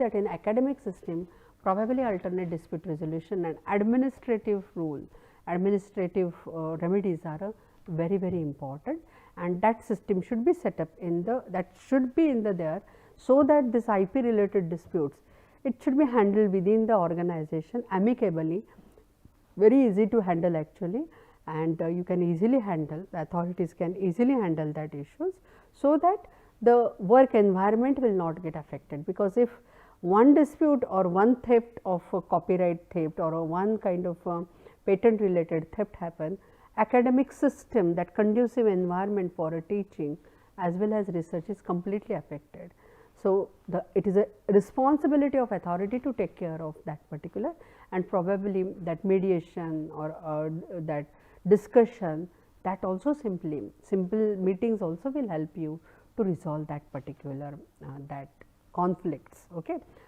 that in academic system probably alternate dispute resolution and administrative rule, administrative remedies are very important, and that system should be set up in the, that should be in the there, so that this IP related disputes, it should be handled within the organization amicably, very easy to handle actually, and you can easily handle, the authorities can easily handle that issues, so that the work environment will not get affected. Because if one dispute or one theft of copyright theft or one kind of patent related theft happen, academic system, that conducive environment for a teaching as well as research is completely affected. So, it is a responsibility of authority to take care of that particular, and probably that mediation or that discussion, that also simple meetings also will help you to resolve that particular that conflicts. Okay.